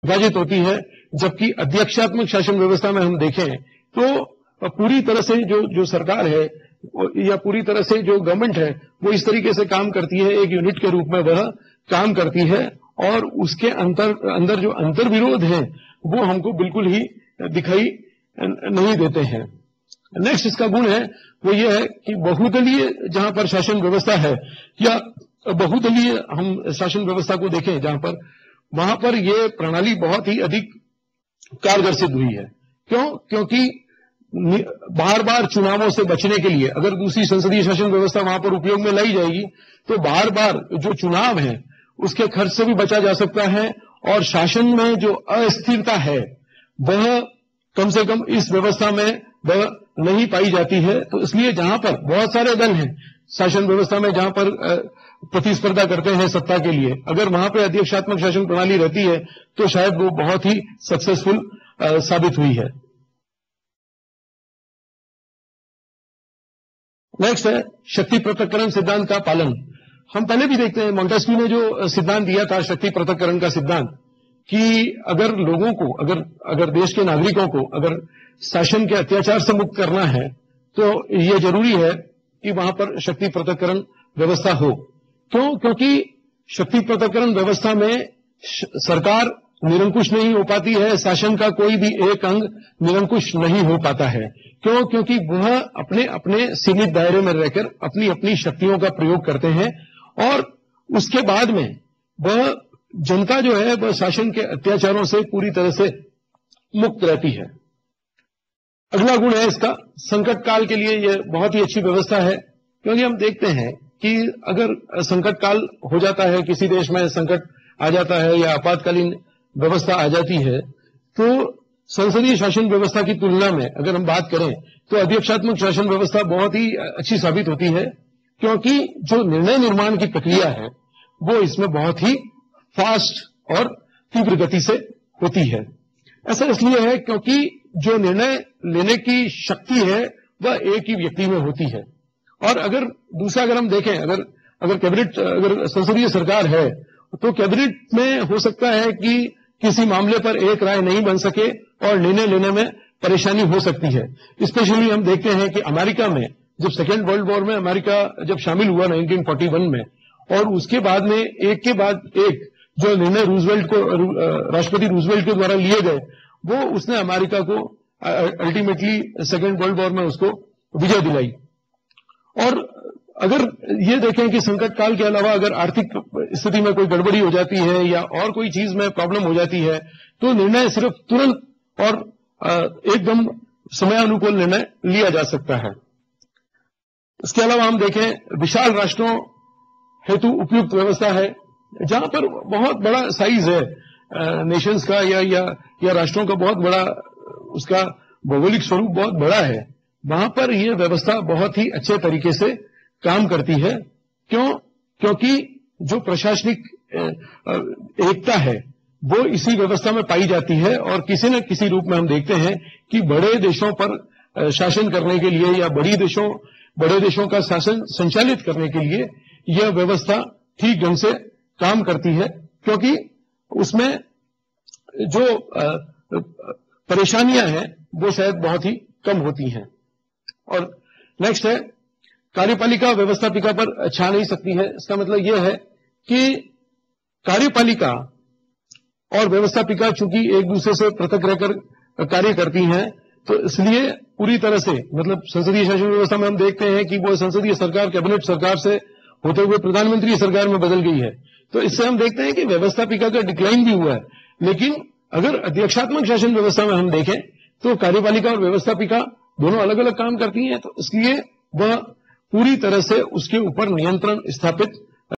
विभाजित होती है, जबकि अध्यक्षात्मक शासन व्यवस्था में हम देखें तो पूरी तरह से जो सरकार है या पूरी तरह से जो गवर्नमेंट है वो इस तरीके से काम करती है, एक यूनिट के रूप में वह काम करती है और उसके अंदर जो अंतर्विरोध है वो हमको बिल्कुल ही दिखाई नहीं देते हैं। नेक्स्ट इसका गुण है वो ये है कि बहुदलीय जहां पर शासन व्यवस्था है या बहुदलीय हम शासन व्यवस्था को देखें जहां पर, वहां पर यह प्रणाली बहुत ही अधिक कारगर सिद्ध हुई है। क्यों? क्योंकि बार बार चुनावों से बचने के लिए अगर दूसरी संसदीय शासन व्यवस्था वहां पर उपयोग में लाई जाएगी तो बार बार जो चुनाव है उसके खर्च से भी बचा जा सकता है और शासन में जो अस्थिरता है वह कम से कम इस व्यवस्था में वह नहीं पाई जाती है। तो इसलिए जहां पर बहुत सारे दल हैं शासन व्यवस्था में जहां पर प्रतिस्पर्धा करते हैं सत्ता के लिए, अगर वहां पर अध्यक्षात्मक शासन प्रणाली रहती है तो शायद वो बहुत ही सक्सेसफुल साबित हुई है। नेक्स्ट है शक्ति पृथक्करण सिद्धांत का पालन। हम पहले भी देखते हैं मोंटेस्क्यू ने जो सिद्धांत दिया था शक्ति पृथक्करण का सिद्धांत, कि अगर लोगों को अगर देश के नागरिकों को अगर शासन के अत्याचार से मुक्त करना है तो यह जरूरी है कि वहां पर शक्ति पृथक्करण व्यवस्था हो। क्यों? क्योंकि शक्ति पृथक्करण व्यवस्था में सरकार निरंकुश नहीं हो पाती है, शासन का कोई भी एक अंग निरंकुश नहीं हो पाता है। क्यों? क्योंकि वह अपने अपने सीमित दायरे में रहकर अपनी अपनी शक्तियों का प्रयोग करते हैं और उसके बाद में वह जनता जो है वह शासन के अत्याचारों से पूरी तरह से मुक्त रहती है। अगला गुण है इसका, संकट काल के लिए यह बहुत ही अच्छी व्यवस्था है। क्योंकि हम देखते हैं कि अगर संकट काल हो जाता है, किसी देश में संकट आ जाता है या आपातकालीन व्यवस्था आ जाती है, तो संसदीय शासन व्यवस्था की तुलना में अगर हम बात करें तो अध्यक्षात्मक शासन व्यवस्था बहुत ही अच्छी साबित होती है। क्योंकि जो निर्णय निर्माण की प्रक्रिया है वो इसमें बहुत ही फास्ट और तीव्र गति से होती है। ऐसा इसलिए है क्योंकि जो निर्णय लेने की शक्ति है वह एक ही व्यक्ति में होती है। और अगर हम देखें, अगर कैबिनेट अगर संसदीय सरकार है तो कैबिनेट में हो सकता है कि किसी मामले पर एक राय नहीं बन सके और निर्णय लेने में परेशानी हो सकती है। स्पेशली हम देखते हैं कि अमेरिका में जब सेकेंड वर्ल्ड वॉर में अमेरिका जब शामिल हुआ 1941 में, और उसके बाद में एक के बाद एक जो निर्णय राष्ट्रपति रूजवेल्ट के द्वारा लिए गए वो उसने अमेरिका को अल्टीमेटली सेकेंड वर्ल्ड वॉर में उसको विजय दिलाई। और अगर ये देखें कि संकट काल के अलावा अगर आर्थिक स्थिति में कोई गड़बड़ी हो जाती है या और कोई चीज में प्रॉब्लम हो जाती है तो निर्णय सिर्फ तुरंत और एकदम समयानुकूल निर्णय लिया जा सकता है। इसके अलावा हम देखें विशाल राष्ट्रों हेतु उपयुक्त व्यवस्था है, जहां पर बहुत बड़ा साइज है नेशंस का या राष्ट्रों का बहुत बड़ा, उसका भौगोलिक स्वरूप बहुत बड़ा है, वहां पर यह व्यवस्था बहुत ही अच्छे तरीके से काम करती है। क्यों? क्योंकि जो प्रशासनिक एकता है वो इसी व्यवस्था में पाई जाती है और किसी न किसी रूप में हम देखते हैं कि बड़े देशों पर शासन करने के लिए या बड़े देशों का शासन संचालित करने के लिए यह व्यवस्था ठीक ढंग से काम करती है, क्योंकि उसमें जो परेशानियां हैं वो शायद बहुत ही कम होती हैं। और नेक्स्ट है कार्यपालिका व्यवस्थापिका पर छा नहीं सकती है। इसका मतलब यह है कि कार्यपालिका और व्यवस्थापिका चूंकि एक दूसरे से पृथक रहकर कार्य करती हैं, तो इसलिए पूरी तरह से मतलब संसदीय शासन व्यवस्था में हम देखते हैं कि वो संसदीय सरकार कैबिनेट सरकार से होते हुए प्रधानमंत्री सरकार में बदल गई है। तो इससे हम देखते हैं कि व्यवस्थापिका का डिक्लाइन भी हुआ है। लेकिन अगर अध्यक्षात्मक शासन व्यवस्था में हम देखें तो कार्यपालिका और व्यवस्थापिका दोनों अलग अलग काम करती हैं, तो इसलिए वह पूरी तरह से उसके ऊपर नियंत्रण स्थापित